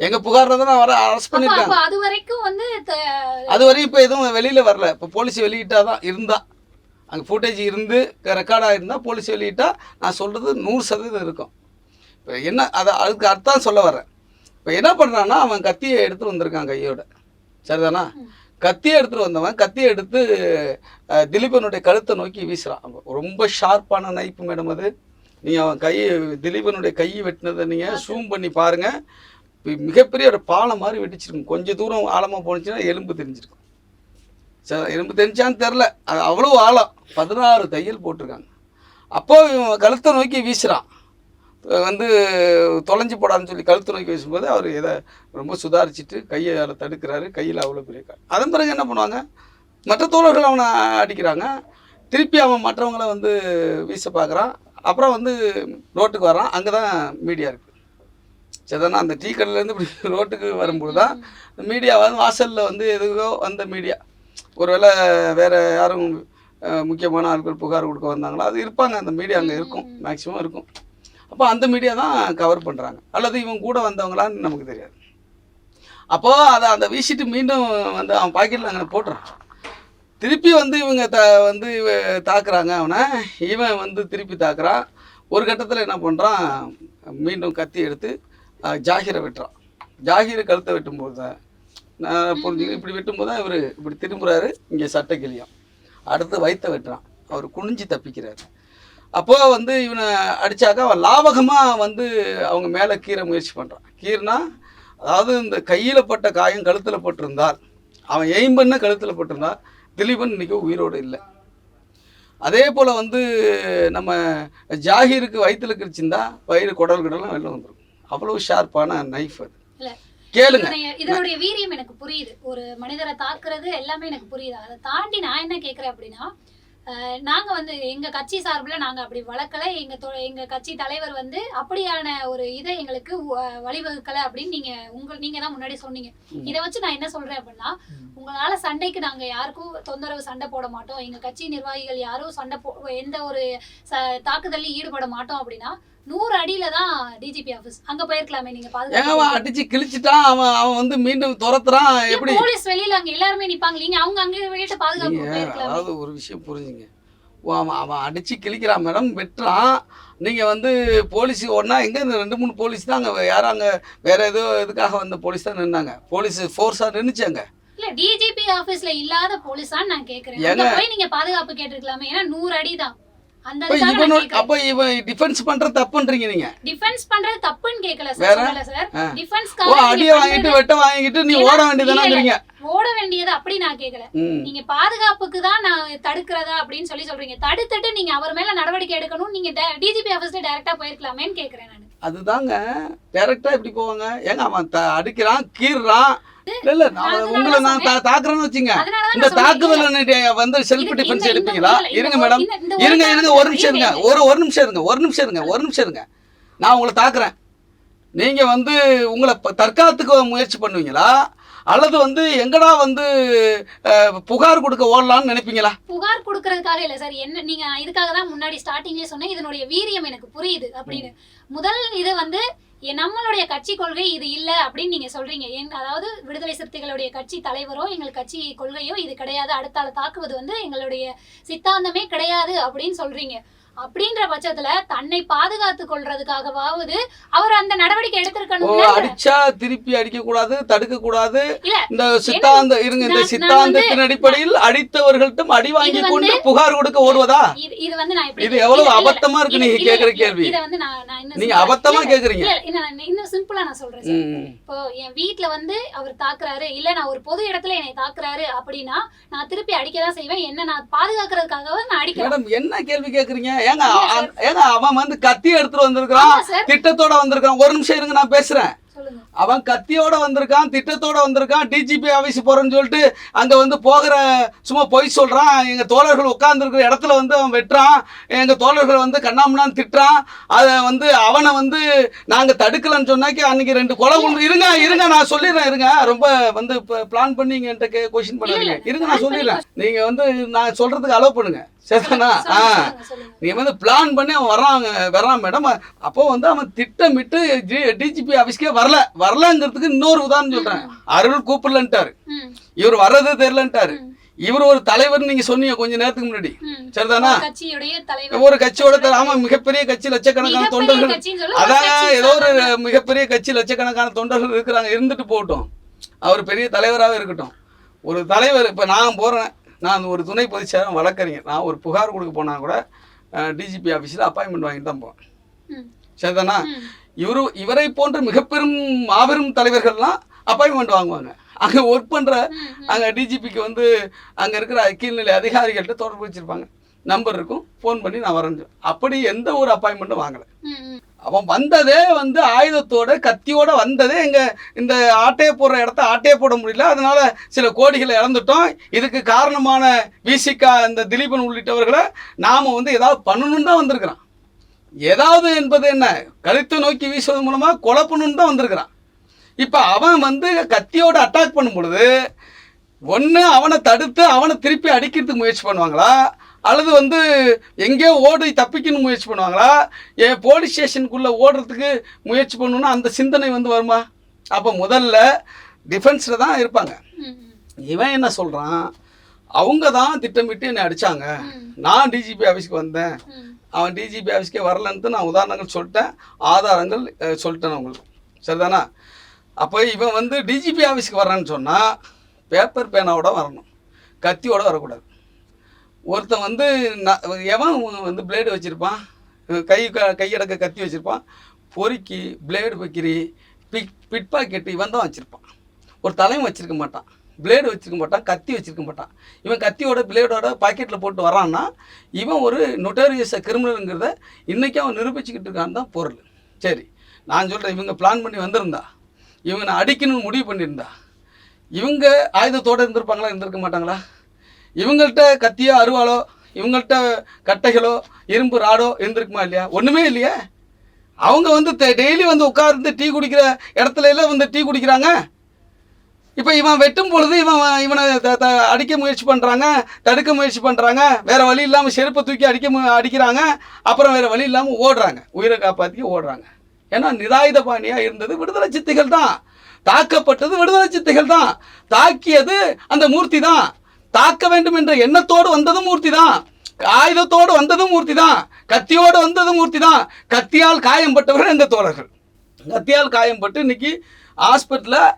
எங்க புகார் தான் வர அரெஸ்ட் பண்ணிருக்காங்க. அது வரைக்கும் வந்து அது வரையும் இப்போ எதுவும் வெளியில வரல. இப்போ போலீஸ் வெளியிட்டாதான் இருந்தா, அங்கே ஃபுட்டேஜ் இருந்து ரெக்கார்டாக இருந்தால் போலீஸ் வெளியிட்டா நான் சொல்கிறது 100% இருக்கும். இப்போ என்ன அதுக்கு அர்த்தம் சொல்ல வரேன். இப்போ என்ன பண்ணுறான்னா, அவன் கத்தியை எடுத்துகிட்டு வந்திருக்கான் கையோட, சரிதானா. கத்தியை எடுத்துகிட்டு வந்தவன் கத்தியை எடுத்து திலீபனுடைய கழுத்தை நோக்கி வீசுகிறான். ரொம்ப ஷார்ப்பான நைப்பு மேடம் அது. நீங்கள் அவன் திலீபனுடைய கையை வெட்டினதை நீங்கள் ஜூம் பண்ணி பாருங்கள், மிகப்பெரிய ஒரு பாலம் மாதிரி வெட்டிச்சிருக்கும். கொஞ்சம் தூரம் ஆழமாக போனுச்சுன்னா எலும்பு தெரிஞ்சிருக்கும். சரி, எலும்பு தெரிஞ்சான்னு தெரில, அது அவ்வளோ ஆழம். 16 தையல் போட்டிருக்காங்க. அப்போ இவன் கழுத்தை நோக்கி வீசுகிறான். வந்து தொலைஞ்சு போடான்னு சொல்லி கழுத்தை நோக்கி வீசும்போது அவர் எதை ரொம்ப சுதாரிச்சுட்டு கையை அதில் தடுக்கிறாரு. கையில் அவ்வளோ பெரிய அதன் பிறகு என்ன பண்ணுவாங்க, மற்ற தோழர்கள் அவனை அடிக்கிறாங்க. திருப்பி அவன் மற்றவங்களை வந்து வீச பார்க்குறான். அப்புறம் வந்து ரோட்டுக்கு வரான். அங்கே தான் மீடியா இருக்குது, சரிதானா. அந்த டீ கடையிலேருந்து இப்படி ரோட்டுக்கு வரும்போது தான் மீடியா வந்து வாசலில் வந்து எதுக்கோ வந்த மீடியா, ஒருவேளை வேறு யாரும் முக்கியமான ஆட்கள் புகார் கொடுக்க வந்தாங்களா, அது இருப்பாங்க, அந்த மீடியா அங்கே இருக்கும், மேக்ஸிமம் இருக்கும். அப்போ அந்த மீடியா தான் கவர் பண்ணுறாங்க, அல்லது இவங்க கூட வந்தவங்களான்னு நமக்கு தெரியாது. அப்போது அதை வீசிட்டு மீண்டும் வந்து அவன் பாக்கெட்டில் அங்கே போட்டுறான். திருப்பி வந்து இவங்க வந்து தாக்குறாங்க அவனை, இவன் வந்து திருப்பி தாக்குறான். ஒரு கட்டத்தில் என்ன பண்ணுறான், மீண்டும் கத்தி எடுத்து ஜாகிரை வெட்டுறான். ஜாகிரை கழுத்தை வெட்டும்போது தான் நான் புரிஞ்சுக்கிறேன். இப்படி வெட்டும்போது தான் இவர் இப்படி திரும்புகிறாரு, இங்கே சட்டை கிளியும். அடுத்து வயிற்ற வெட்டுறான், அவர் குனிஞ்சு தப்பிக்கிறார். அப்போது வந்து இவனை அடித்தாக்கா அவன் லாவகமாக வந்து அவங்க மேலே கீற முயற்சி பண்ணுறான். கீர்னா அதாவது இந்த கையில் பட்ட காயம் கழுத்தில் பட்டிருந்தால் அவன் எய்ம் பண்ண கழுத்தில் பட்டிருந்தா திலீபன் இன்றைக்கி உயிரோடு இல்லை. அதே போல் வந்து நம்ம ஜாகிருக்கு வயிற்றுல கிழிச்சிருந்தா வயிறு குடல் வெளில வந்துடும். அவ்வளோ ஷார்ப்பான நைஃப் அது. கேளுங்க, இதனுடைய வீரியம் எனக்கு புரியுது. ஒரு மனிதரை தாக்குறது எல்லாமே எனக்கு புரியுது. அதை தாண்டி நான் என்ன கேட்குறேன் அப்படின்னா, நாங்க வந்து எங்க கட்சி சார்பில் நாங்க அப்படி வளர்க்கல. எங்க கட்சி தலைவர் வந்து அப்படியான ஒரு இதை எங்களுக்கு வழிவகுக்கல அப்படின்னு நீங்க தான் முன்னாடி சொன்னீங்க. இதை வச்சு நான் என்ன சொல்றேன் அப்படின்னா, உங்களால சண்டைக்கு நாங்க யாருக்கும் தொந்தரவு சண்டை போட மாட்டோம், எங்க கட்சி நிர்வாகிகள் யாரும் எந்த ஒரு தாக்குதலையும் ஈடுபட மாட்டோம் அப்படின்னா 100 அடியில தான் டிஜிபி ஆபீஸ். அங்க போயிருக்கலாமே நீங்க பாதுகாப்பு. அடிச்சு கிழிச்சிட்டான் அவன் வந்து மீண்டும் துரத்துறான். எப்படி போலீஸ் வெளியில அங்க எல்லாருமே நிப்பாங்க, நீங்க அவங்க அங்க வீட்டு பாதுகாப்பு போயிருக்கலாம். அதாவது ஒரு விஷயம் புரிஞ்சுங்க, அவன் அடிச்சு கிழிக்கிறான் மேடம், வெட்டுறான். நீங்க வந்து போலீஸ் ஒன்னா எங்க 2-3 போலீஸ் தான் அங்க, யாரும் அங்க வேற ஏதோ இதுக்காக வந்த போலீஸ் தான் நின்னாங்க, போலீஸ் ஃபோர்ஸா நின்னுச்சாங்க. இல்ல டிஜிபி ஆபீஸ்ல இல்லாத போலீஸான்னு நான் கேக்குறேன். அங்க போய் நீங்க பாதுகாப்பு கேட்டிருக்கலாமே, ஏன்னா 100 அடி தான். அப்ப இவன் டிஃபென்ஸ் பண்றது தப்புன்றீங்க. நீங்க டிஃபென்ஸ் பண்றது தப்புன்னு கேக்கல சார். டிஃபென்ஸ்க்காக அடிய வாங்கிட்டு வெட்ட வாங்கிட்டு நீ ஓட வேண்டியதானங்கறீங்க. ஓட வேண்டியது அப்படி நான் கேக்கல. நீங்க பாதுகாப்புக்கு தான் நான் தடுக்கிறதா அப்படின்னு சொல்றீங்க. தடுத்துட்டு நீங்க அவர் மேல நடவடிக்கை எடுக்கணும், நீங்க டிஜிபி ஆபீஸ்ல டைரக்டா போயிருக்கலாமேன்னு கேக்குறேன் நான். அதுதாங்க, டைரக்டா எப்படி போவாங்க? ஏங்க அவன் அடிக்கிறான், கீறுறான். இல்ல உங்களை நான் தாக்குறேன்னு வச்சுங்க, இந்த தாக்குதல் வந்து செல்ஃப் டிஃபென்ஸ் எடுப்பீங்களா? இருங்க மேடம், இருங்க ஒரு நிமிஷம் இருங்க, ஒரு நிமிஷம் இருங்க. நான் உங்களை தாக்குறேன், நீங்க வந்து உங்களை தற்காத்துக்கு முயற்சி பண்ணுவீங்களா, அல்லது வந்து எங்கடா வந்து புகார் கொடுக்க ஓடலாம்னு நினைப்பீங்களா? புகார் கொடுக்கறதுக்காக இல்ல சார். என்ன நீங்க இதுக்காக தான் முன்னாடி ஸ்டார்டிங்லேயே சொன்னேன், இதனுடைய வீரியம் எனக்கு புரியுது அப்படின்னு. முதல் இது வந்து நம்மளுடைய கட்சி கொள்கை இது இல்ல அப்படின்னு நீங்க சொல்றீங்க. அதாவது விடுதலை சிறுத்தைகளுடைய கட்சி தலைவரோ எங்கள் கட்சி கொள்கையோ இது கிடையாது, அடுத்தால தாக்குவது வந்து எங்களுடைய சித்தாந்தமே கிடையாது அப்படின்னு சொல்றீங்க. அப்படின்ற பட்சத்துல தன்னை பாதுகாத்து கொள்றதுக்காகவாவது அவர் அந்த நடவடிக்கை எடுத்திருக்கணும். அடிச்சா திருப்பி அடிக்க கூடாது, தடுக்க கூடாது. இந்த சித்தாந்த இந்த சித்தாந்தத்தின் அடிப்படையில் அடித்தவர்கள்ட்ட அடி வாங்கி கொண்டு புகார் கொடுக்க ஓடுவதா? இது வந்து நான் இது எவ்வளவு அபத்தமா இருக்கு நீங்க கேக்குற கேள்வி. இத வந்து நான் நீங்க அபத்தமா கேக்குறீங்க. இன்னும் சிம்பிளா நான் சொல்றேன் சார். இப்போ என் வீட்ல வந்து அவர் தாக்குறாரு, இல்ல நான் ஒரு பொது இடத்துல என்னை தாக்குறாரு அப்படின்னா நான் திருப்பி அடிக்கதான் செய்வேன். என்ன நான் பாதுகாக்கிறதுக்காக நான் அடிக்கிறேன். மேடம் என்ன கேள்வி கேக்குறீங்க? ஏங்க அவன் வந்து கத்தி எடுத்துட்டு வந்திருக்கான், திட்டத்தோட வந்திருக்கான். ஒரு நிமிஷம் இருங்க, நான் பேசுறேன். அவன் கத்தியோட வந்திருக்கான், திட்டத்தோட வந்திருக்கான். டிஜிபி ஆஃபீஸ் போறேன்னு சொல்லிட்டு அங்க வந்து போகிற சும்மா பொய் சொல்றான். எங்க தோழர்கள் உட்கார்ந்துருக்கிற இடத்துல வந்து அவன் வெட்டுறான், எங்க தோழர்கள் வந்து கண்ணாமண்ணான்னு திட்டுறான். அதை வந்து அவனை வந்து நாங்க தடுக்கலன்னு சொன்னாக்கி அன்னைக்கு 2 கொலை கொண்டு. இருங்க நான் சொல்லிடுறேன். இருங்க, ரொம்ப வந்து பிளான் பண்ணி என்கிட்ட கொஸ்டின் பண்ணாதீங்க. இருங்க நான் சொல்லிடுறேன். நீங்க வந்து நான் சொல்றதுக்கு அலோவ் பண்ணுங்க, சரிதானா? நீங்க வந்து பிளான் பண்ணி அவன் வரான் மேடம். அப்போ வந்து அவன் திட்டமிட்டு டிஜிபி ஆஃபீஸ்க்கே வரலங்கிறதுக்கு இன்னொரு உதாரணம் சொல்றேன். அருள் கூப்பிடலன்ட்டாரு, இவர் வர்றது தெரியலன்ட்டாரு. இவர் ஒரு தலைவர் நீங்க சொன்னீங்க கொஞ்ச நேரத்துக்கு முன்னாடி, சரிதானா? ஒரு கட்சியோட ஆமா, மிகப்பெரிய கட்சி, லட்சக்கணக்கான தொண்டர்கள். அதான் ஏதோ ஒரு மிகப்பெரிய கட்சி, லட்சக்கணக்கான தொண்டர்கள் இருக்கிறாங்க, இருந்துட்டு போகட்டும், அவர் பெரிய தலைவராகவே இருக்கட்டும். ஒரு தலைவர், இப்போ நான் போறேன், நான் ஒரு துணை பொதுச்செயலாளர் வழக்கறிஞர், நான் ஒரு புகார் கொடுக்க போனால் கூட டிஜிபி ஆஃபீஸில் அப்பாயின்மெண்ட் வாங்கிட்டு தான் போவேன், சரிதானா? இவரை போன்ற மிகப்பெரும் மாபெரும் தலைவர்கள்லாம் அப்பாயின்மெண்ட் வாங்குவாங்க. அங்கே ஒர்க் பண்ணுற அங்கே டிஜிபிக்கு வந்து அங்கே இருக்கிற கீழ்நிலை அதிகாரிகள்கிட்ட தொடர்பு வச்சுருப்பாங்க, நம்பர் இருக்கும், ஃபோன் பண்ணி நான் வரேன். அப்படி எந்த ஒரு அப்பாயின்மெண்ட்டும் வாங்கலை. அவன் வந்ததே வந்து ஆயுதத்தோட கத்தியோட வந்ததே இந்த ஆட்டையை போடுற இடத்த ஆட்டையை போட முடியல, அதனால சில கோடிகளை இழந்துட்டோம். இதுக்கு காரணமான விசிகா இந்த திலீபன் உள்ளிட்டவர்களை நாம வந்து ஏதாவது பண்ணணும்னு தான் வந்திருக்கிறான். ஏதாவது என்பது என்ன, கழுத்தை நோக்கி வீசுவது மூலமா கொலை பண்ணணும்னு தான் வந்திருக்கிறான். இப்போ அவன் வந்து கத்தியோட அட்டாக் பண்ணும் பொழுது ஒன்று அவனை தடுத்து அவனை திருப்பி அடிக்கிறதுக்கு முயற்சி பண்ணுவாங்களா, அல்லது வந்து எங்கேயோ ஓடி தப்பிக்கணும் முயற்சி பண்ணுவாங்களா, போலீஸ் ஸ்டேஷனுக்குள்ளே ஓடுறதுக்கு முயற்சி பண்ணணும்னா அந்த சிந்தனை வந்து வருமா? அப்போ முதல்ல டிஃபென்ஸில் தான் இருப்பாங்க. இவன் என்ன சொல்கிறான், அவங்க தான் திட்டமிட்டு என்னை அடித்தாங்க, நான் டிஜிபி ஆஃபீஸ்க்கு வந்தேன், அவன் டிஜிபி ஆஃபீஸ்க்கே வரலன்ட்டு நான் உதாரணங்கள் சொல்லிட்டேன், ஆதாரங்கள் சொல்லிட்டேன் உங்களுக்கு, சரிதானா? அப்போ இவன் வந்து டிஜிபி ஆஃபீஸ்க்கு வர்றேன்னு சொன்னால் பேப்பர் பேனாவோட வரணும், கத்தியோட வரக்கூடாது. ஒருத்தன் வந்து எவன் வந்து பிளேடு வச்சுருப்பான், கையடக்க கத்தி வச்சுருப்பான், பொறுக்கி பிளேடு வைக்கிறி பிட் பாக்கெட்டு இவன் தான் வச்சுருப்பான், ஒரு தலையும் வச்சுருக்க மாட்டான். பிளேடு வச்சுருக்க மாட்டான், கத்தி வச்சுருக்க மாட்டான். இவன் கத்தியோட பிளேடோட பாக்கெட்டில் போட்டு வரான்னா இவன் ஒரு நொட்டோரியஸ் கிரிமினலுங்கிறத இன்றைக்கி அவன் நிரூபிச்சுக்கிட்டு இருக்கான்னு தான் பொருள். சரி, நான் சொல்கிறேன், இவங்க பிளான் பண்ணி வந்திருந்தா, இவனை அடிக்கணும்னு முடிவு பண்ணியிருந்தா, இவங்க ஆயுதத்தோடு இருந்திருப்பாங்களா, இருந்திருக்க மாட்டாங்களா? இவங்கள்ட்ட கத்தியோ அருவாளோ, இவங்கள்ட்ட கட்டைகளோ இரும்பு ராடோ இருந்திருக்குமா இல்லையா? ஒன்றுமே இல்லையே. அவங்க வந்து டெய்லி வந்து உட்கார்ந்து டீ குடிக்கிற இடத்துல எல்லாம் வந்து டீ குடிக்கிறாங்க. இப்போ இவன் வெட்டும் பொழுது இவனை அடிக்க முயற்சி பண்ணுறாங்க, தடுக்க முயற்சி பண்ணுறாங்க. வேறு வழி இல்லாமல் செருப்பை தூக்கி அடிக்கிறாங்க. அப்புறம் வேறு வழி இல்லாமல் ஓடுறாங்க, உயிரை காப்பாற்றி ஓடுறாங்க. ஏன்னா நிராயுத பாணியாக இருந்தது விடுதலை சித்தைகள் தான், தாக்கப்பட்டது விடுதலை சித்தைகள் தான், தாக்கியது அந்த மூர்த்தி தான், தாக்க வேண்டும் என்ற எண்ணத்தோடு வந்ததும் மூர்த்தி தான், ஆயுதத்தோடு வந்ததும் மூர்த்தி தான், கத்தியோடு வந்ததும் மூர்த்தி தான். கத்தியால் காயம்பட்டவர்கள் எங்கள் தோழர்கள். கத்தியால் காயம்பட்டு இன்னைக்கு ஹாஸ்பிட்டலில்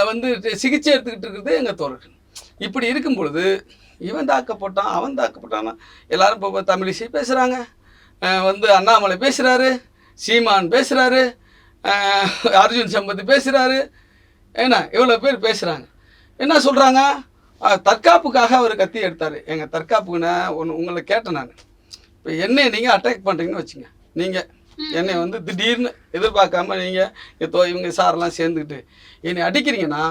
வந்து சிகிச்சை எடுத்துக்கிட்டு இருக்கிறது எங்கள் தோழர்கள். இப்படி இருக்கும் பொழுது இவன் தாக்கப்பட்டான், அவன் தாக்கப்பட்டான்னா எல்லாரும் இப்போ தமிழிசை பேசுகிறாங்க, வந்து அண்ணாமலை பேசுகிறாரு, சீமான் பேசுகிறாரு, அர்ஜுன் சம்பத் பேசுகிறாரு, ஏன்னா இவ்வளோ பேர் பேசுகிறாங்க. என்ன சொல்கிறாங்க? தற்காப்புக்காக அவர் கத்தி எடுத்தார். எங்கள் தற்காப்புக்குன்னு உங்களை கேட்டேன் நான். இப்போ என்னை நீங்கள் அட்டாக் பண்ணுறீங்கன்னு வச்சுங்க, நீங்கள் என்னை வந்து திடீர்னு எதிர்பார்க்காம நீங்கள் இவங்க சாரெல்லாம் சேர்ந்துக்கிட்டு என்னை அடிக்கிறீங்கன்னா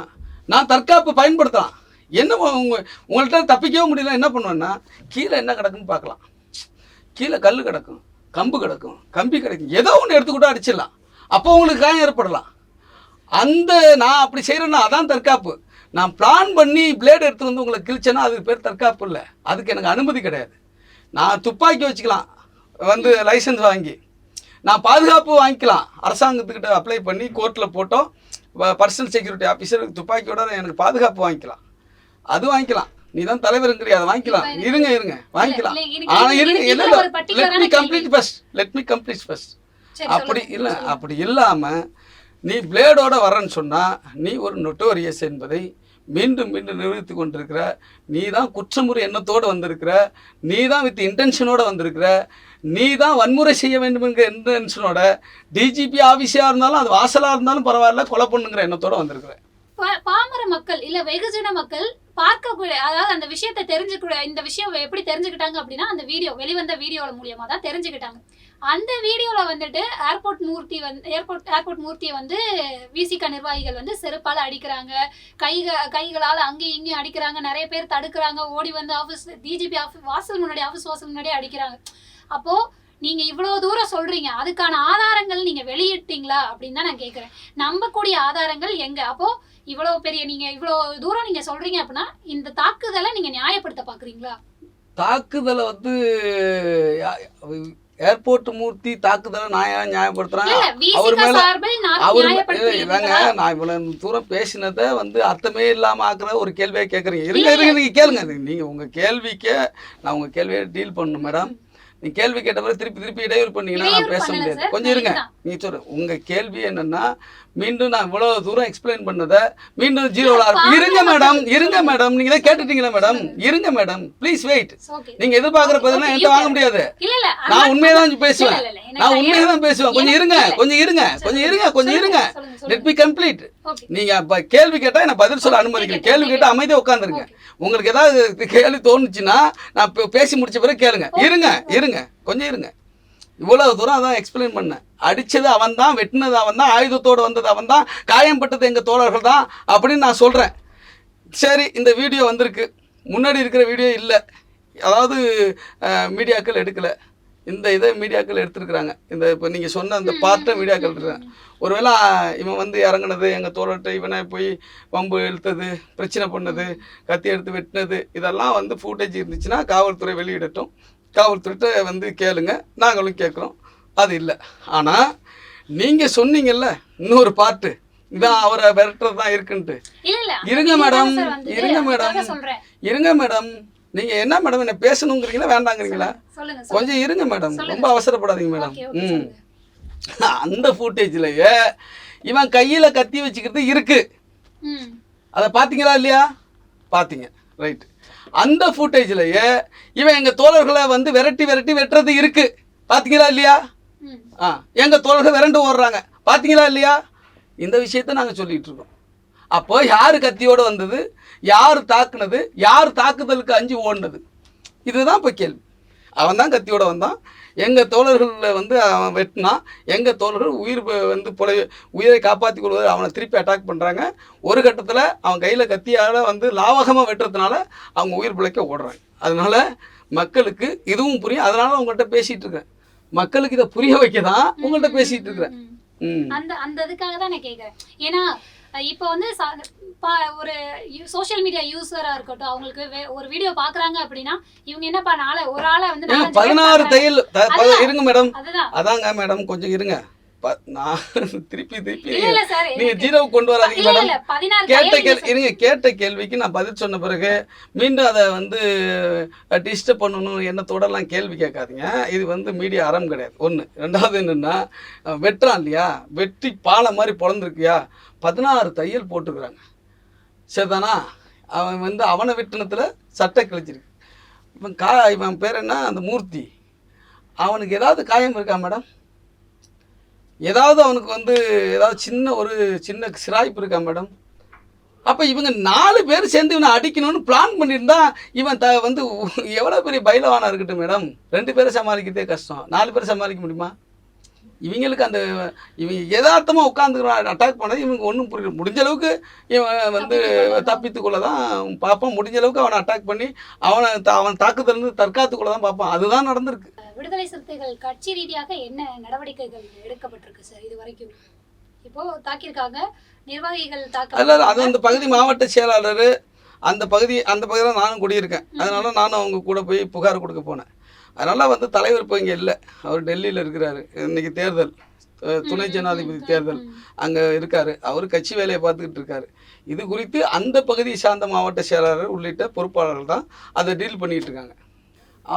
நான் தற்காப்பு பயன்படுத்தலாம். என்ன உங்கள்கிட்ட தப்பிக்கவே முடியல, என்ன பண்ணுவேன்னா கீழே என்ன கிடக்குன்னு பார்க்கலாம். கீழே கல் கிடக்கும், கம்பு கிடக்கும், கம்பி கிடக்கும், ஏதோ ஒன்று எடுத்துக்கூட அடிச்சிடலாம். அப்போ உங்களுக்கு காயம் ஏற்படலாம். நான் அப்படி செய்கிறேன்னா அதான் தற்காப்பு. நான் பிளான் பண்ணி பிளேடு எடுத்து வந்து உங்களை கிழிச்சேன்னா அதுக்கு பேர் தற்காப்பு இல்லை, அதுக்கு எனக்கு அனுமதி கிடையாது. நான் துப்பாக்கி வச்சுக்கலாம் வந்து லைசன்ஸ் வாங்கி, நான் பாதுகாப்பு வாங்கிக்கலாம், அரசாங்கத்துக்கிட்ட அப்ளை பண்ணி கோர்ட்டில் போட்டோம், பர்சனல் செக்யூரிட்டி ஆஃபீஸருக்கு துப்பாக்கியோட எனக்கு பாதுகாப்பு வாங்கிக்கலாம், அது வாங்கிக்கலாம். நீ தான் தலைவருங்கிற, அதை வாங்கிக்கலாம். இருங்க வாங்கிக்கலாம். ஆனால் லெட் மீ கம்ப்ளீட் ஃபர்ஸ்ட். அப்படி இல்லை, அப்படி இல்லாமல் நீ பிளேடோட வரன்னு சொன்னால் நீ ஒரு நொட்டோரியஸ் என்பதை மீண்டும் மீண்டும் நிரூபித்து கொண்டிருக்கிற, நீ தான் குற்றமுறை எண்ணத்தோடு வந்திருக்கிற, நீ தான் வித் இன்டென்ஷனோடு வந்திருக்கிற, நீ தான் வன்முறை செய்ய வேண்டும் என்கிற இன்டென்ஷனோட டிஜிபி ஆஃபீஸாக இருந்தாலும் அது வாசலாக இருந்தாலும் பரவாயில்ல கொலை பண்ணுங்கிற எண்ணத்தோடு வந்திருக்கிற. பாமர மக்கள் இல்ல வெகுஜன மக்கள் பார்க்கக்கூடிய, அதாவது அந்த விஷயத்தை தெரிஞ்சுக்கூடிய, இந்த விஷயம் எப்படி தெரிஞ்சுக்கிட்டாங்க அப்படின்னா அந்த வீடியோ வெளிவந்த வீடியோல மூலியமா தான் தெரிஞ்சுக்கிட்டாங்க. அந்த வீடியோல வந்துட்டு ஏர்போர்ட் மூர்த்தியை வந்து விசிக நிர்வாகிகள் வந்து செருப்பால அடிக்கிறாங்க, கைகளால் அங்கேயும் இங்கேயும் அடிக்கிறாங்க, நிறைய பேர் தடுக்கிறாங்க, ஓடி வந்து ஆஃபீஸ் டிஜிபி ஆஃபீஸ் வாசல் முன்னாடியே அடிக்கிறாங்க. அப்போ நீங்க இவ்வளவு தூரம் சொல்றீங்க, அதுக்கான ஆதாரங்கள் நீங்க வெளியிட்டீங்களா அப்படின்னு தான் நான் கேட்கிறேன். நம்பக்கூடிய ஆதாரங்கள் எங்க? அப்போ இவ்வளவு பெரிய நீங்க இவ்வளவு தூரம் நீங்க சொல்றீங்க அப்படின்னா இந்த தாக்குதலை நீங்க நியாயப்படுத்த பாக்குறீங்களா? தாக்குதலை வந்து ஏர்போர்ட் மூர்த்தி தாக்குதலை நியாயப்படுத்துறேன். அவர் மேல நான் இவ்வளவு தூரம் பேசினதை வந்து அர்த்தமே இல்லாம ஆக்குற ஒரு கேள்வியை கேட்குறீங்க. இருங்க நீங்க கேளுங்க. நீங்க உங்க கேள்விக்கு நான் உங்க கேள்வியை டீல் பண்ணணும் மேடம். நீ கேள்வி கேட்ட பிறகு திருப்பி இடையூறு பண்ணீங்கன்னா நான் பேச முடியாது. கொஞ்சம் இருங்க. நீ சொல்ற உங்க கேள்வி என்னன்னா, மீண்டும் நான் இவ்வளவு தூரம் எக்ஸ்பிளைன் பண்ணதை மீண்டும் ஜீரோவில் இருங்க மேடம். நீங்க தான் கேட்டுட்டீங்களா மேடம்? இருங்க மேடம், ப்ளீஸ் வெயிட். நீங்க எதிர்பார்க்குற பதிலாம் என்கிட்ட வாங்க முடியாது. நான் உண்மையதான் பேசுவேன். கொஞ்சம் இருங்க. Let me complete. நீங்க கேள்வி கேட்டா என்ன பதில் சொல்ல அனுமதிக்கல. கேள்வி கேட்டா அமைதியா உட்காந்துருங்க. உங்களுக்கு ஏதாவது கேள்வி தோணுச்சுன்னா நான் பேசி முடிச்ச பிறகு கேளுங்க. இருங்க கொஞ்சம் இருங்க. இவ்வளவு தூரம் அதான் எக்ஸ்பிளைன் பண்ணேன். அடிச்சது அவன் தான், வெட்டினது அவன் தான், ஆயுதத்தோடு வந்தது அவன் தான், காயம்பட்டது எங்கள் தோழர்கள் தான் அப்படின்னு நான் சொல்கிறேன். சரி, இந்த வீடியோ வந்திருக்கு, முன்னாடி இருக்கிற வீடியோ இல்லை, அதாவது மீடியாக்கள் எடுக்கலை, இந்த இதை மீடியாக்கள் எடுத்துருக்குறாங்க. இந்த இப்போ நீங்கள் சொன்ன அந்த பார்ட்டை மீடியாக்கள் எடுத்துருக்காங்க. ஒருவேளை இவன் வந்து இறங்குனது, எங்கள் தோழர்கிட்ட இவனை போய் வம்பு இழுத்தது, பிரச்சனை பண்ணது, கத்தி எடுத்து வெட்டினது, இதெல்லாம் வந்து ஃபூட்டேஜ் இருந்துச்சுன்னா காவல்துறை வெளியிடட்டும், காவல்துறையிட்ட வந்து கேளுங்க, நாங்களும் கேட்குறோம். அது இல்லை. ஆனால் நீங்கள் சொன்னீங்கல்ல இன்னொரு பார்ட்டு, இதான் அவரை விரட்டுறது தான் இருக்குன்ட்டு. இருங்க மேடம். நீங்கள் என்ன மேடம் என்ன பேசணுங்கிறீங்களா வேண்டாங்கிறீங்களா? கொஞ்சம் இருங்க மேடம், ரொம்ப அவசரப்படாதீங்க மேடம். அந்த ஃபூட்டேஜ்லயே இவன் கையில் கத்தி வச்சுக்கிறது இருக்கு. அதை பார்த்தீங்களா இல்லையா? பார்த்தீங்க, ரைட். அந்த ஃபுட்டேஜ்லயே இவன் எங்க தோழர்களை வந்து விரட்டி வெட்டுறது இருக்கு. பாத்தீங்களா இல்லையா? எங்க தோழர்கள் விரண்டு ஓடுறாங்க. பாத்தீங்களா இல்லையா? இந்த விஷயத்த நாங்க சொல்லிட்டு இருக்கோம். அப்போ யாரு கத்தியோடு வந்தது, யார் தாக்குனது, யார் தாக்குதலுக்கு அஞ்சு ஓடினது, இதுதான் இப்போ கேள்வி. அவன் தான் கத்தியோட வந்தான், எங்கள் தோழர்களில் வந்து அவன் வெட்டினான், எங்கள் தோழர்கள் வந்து உயிரை காப்பாற்றி கொள்வது அவனை திருப்பி அட்டாக் பண்ணுறாங்க. ஒரு கட்டத்தில் அவன் கையில் கத்தியால் வந்து லாவகமாக வெட்டுறதுனால அவங்க உயிர் பிழைக்க ஓடுறாங்க. அதனால் மக்களுக்கு இதுவும் புரியும். அதனால உங்கள்கிட்ட பேசிகிட்டு இருக்கேன். மக்களுக்கு இதை புரிய வைக்க தான் உங்கள்கிட்ட பேசிகிட்டு இருக்கிறேன். அந்த இதுக்காக தான் நான் கேட்குறேன். ஏன்னா இப்போ வந்து ஒரு சோஷியல் மீடியா யூஸரா இருக்கட்டும், அவங்களுக்கு ஒரு வீடியோ பாக்குறாங்க அப்படின்னா இவங்க என்னப்பா ஒரு ஆளை வந்து 16 தையல் இருங்க மேடம். அதாங்க மேடம் கொஞ்சம் இருங்க, நான் திருப்பி நீங்க ஜீரோவுக்கு கொண்டு வராதீங்க மேடம். கேட்ட கேள்விக்கு நான் பதில் சொன்ன பிறகு மீண்டும் அதை வந்து டிஸ்டர்ப் பண்ணணும் எண்ணத்தோடலாம் கேள்வி கேட்காதீங்க. இது வந்து மீடியா அறம் கிடையாது. ஒன்று. ரெண்டாவது என்னன்னா, வெட்டுறான் இல்லையா, வெட்டி பாலை மாதிரி பிறந்திருக்கியா, 16 தையல் போட்டுக்கிறாங்க. சரிதானா? அவன் வந்து அவனை வெட்டினத்தில் சட்டை கிழிச்சிருக்கு. இவன் பேர் என்ன, அந்த மூர்த்தி, அவனுக்கு ஏதாவது காயம் இருக்கா மேடம்? ஏதாவது அவனுக்கு வந்து ஏதாவது சின்ன சிராய்ப்பு இருக்கா மேடம்? அப்போ இவங்க 4 பேர் சேர்ந்து இவனை அடிக்கணும்னு பிளான் பண்ணியிருந்தா இவன் வந்து எவ்வளோ பெரிய பைலவானா இருக்கட்டும் மேடம். 2 பேரை சமாளிக்கிறதே கஷ்டம், 4 பேரை சமாளிக்க முடியுமா? இவங்களுக்கு இவங்க யதார்த்தமாக உட்காந்துக்கிறான் அட்டாக் பண்ணது இவங்க ஒன்றும் புரியல. முடிஞ்ச அளவுக்கு இவன் வந்து தப்பித்துக்குள்ள தான் பார்ப்பான். முடிஞ்ச அளவுக்கு அவனை அட்டாக் பண்ணி அவன் தாக்குதலேருந்து தற்காத்துக்குள்ள தான் பார்ப்பான். அதுதான் நடந்திருக்கு. விடுதலை சிறுத்தைகள் கட்சி ரீதியாக என்ன நடவடிக்கைகள் எடுக்கப்பட்டிருக்கு சார் இது வரைக்கும்? இப்போ தாக்கியிருக்காங்க நிர்வாகிகள் அது அந்த பகுதி மாவட்ட செயலாளர், அந்த பகுதியில் நானும் குடியிருக்கேன். அதனால நானும் அவங்க கூட போய் புகார் கொடுக்க போனேன். அதனால் வந்து தலைவர் இப்போ இங்கே இல்லை, அவர் டெல்லியில் இருக்கிறாரு. இன்றைக்கி தேர்தல், துணை ஜனாதிபதி தேர்தல் அங்கே இருக்கார். அவர் கட்சி வேலையை பார்த்துக்கிட்டு இருக்காரு. இது குறித்து அந்த பகுதியை சார்ந்த மாவட்ட செயலாளர் உள்ளிட்ட பொறுப்பாளர்கள் தான் அதை டீல் பண்ணிகிட்டு இருக்காங்க.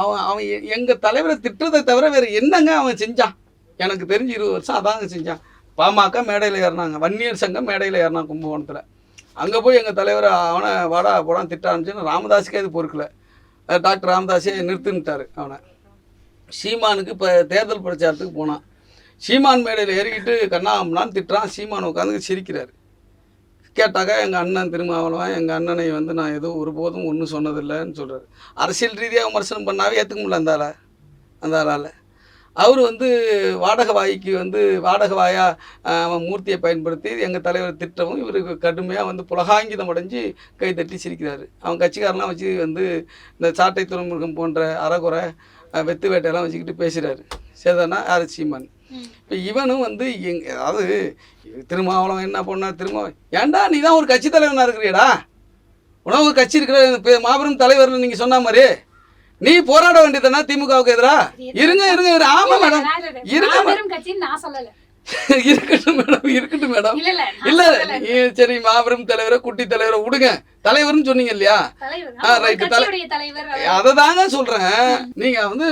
அவன் எங்கள் தலைவரை திட்டுறதை தவிர வேறு என்னங்க அவன் செஞ்சான்? எனக்கு தெரிஞ்சு 20 வருஷம் அதாங்க செஞ்சான். பாமக மேடையில் ஏறினாங்க, வன்னியர் சங்கம் மேடையில் ஏறினான் கும்பகோணத்தில். அங்கே போய் எங்கள் தலைவரை அவனை வாடா போடான்னு திட்ட ஆரம்பிச்சுன்னு ராமதாஸுக்கே அது பொறுக்கலை. டாக்டர் ராமதாஸே நிறுத்துன்ட்டார் அவனை. சீமானுக்கு இப்போ தேர்தல் பிரச்சாரத்துக்கு போனான். சீமான் மேடையில் ஏறிக்கிட்டு கண்ணாமண்ணான்னு திட்டுறான். சீமான் உட்காந்து சிரிக்கிறார். கேட்டாக்கா எங்கள் அண்ணன் திருமாவளவன் எங்கள் அண்ணனை வந்து நான் எதுவும் ஒருபோதும் ஒன்றும் சொன்னதில்லைன்னு சொல்கிறார். அரசியல் ரீதியாக விமர்சனம் பண்ணாவே ஏற்றுக்க முடியல அந்த ஆளால். அவர் வந்து வாடகை வாயாக அவன் மூர்த்தியை பயன்படுத்தி எங்கள் தலைவர் திட்டவும் இவருக்கு கடுமையாக வந்து புலகாங்கிதம் அடைஞ்சு கை தட்டி சிரிக்கிறாரு. அவன் கட்சிக்காரெலாம் வச்சு வந்து இந்த சாட்டை துறைமுருகம் போன்ற அறகுறை வெத்து வேட்டையெல்லாம் வச்சுக்கிட்டு பேசுகிறாரு. சரிதானா? யார்? சீமான். இப்போ இவனும் வந்து அதாவது திருமாவளவன் என்ன பண்ணா, ஏன்டா நீ தான் ஒரு கட்சி தலைவனாக இருக்கிறியடா, உணவு கட்சி இருக்கிற மாபெரும் தலைவர்னு நீங்கள் சொன்ன மாதிரி நீ போராட வேண்டியதுனா திமுகவுக்கு எதிரா? இருங்க. ஆமா மேடம், இருக்கட்டும் மேடம். இல்ல சரி, மாபெரும் தலைவரை குட்டி தலைவரை விடுங்க, தலைவர்னு சொன்னீங்க இல்லையா? அதை தாங்க சொல்றேன். நீங்க வந்து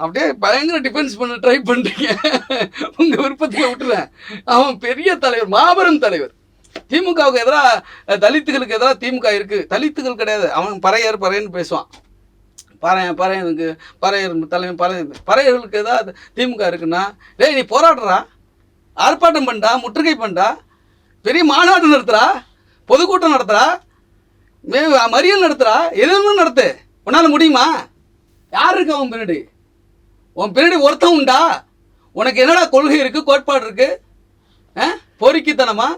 அப்படியே பயங்கர டிஃபென்ஸ் பண்ண ட்ரை பண்றீங்க. உங்க விருப்பத்துல விட்டுறேன். அவன் பெரிய தலைவர், மாபெரும் தலைவர். திமுகவுக்கு எதிராக தலித்துகளுக்கு எதிராக திமுக இருக்கு. தலித்துகள் கிடையாது, அவன் பறையர்னு பேசுவான். பறையனுக்கு பறையர்களுக்கு ஏதாவது திமுக இருக்குன்னா, டேய் நீ போராடுறா, ஆர்ப்பாட்டம் பண்ணா, முற்றுகை பண்ணா, பெரிய மாநாடு நடத்துறா, பொதுக்கூட்டம் நடத்துறா, மறியல் நடத்துறா, எதுவும் நடத்து. உன்னால் முடியுமா? யார் இருக்கு அவன் பின்னாடி? உன் பின்னாடி ஒருத்தன் உண்டா? உனக்கு என்னடா கொள்கை இருக்கு, கோட்பாடு இருக்கு? பொறுக்கித்தனமா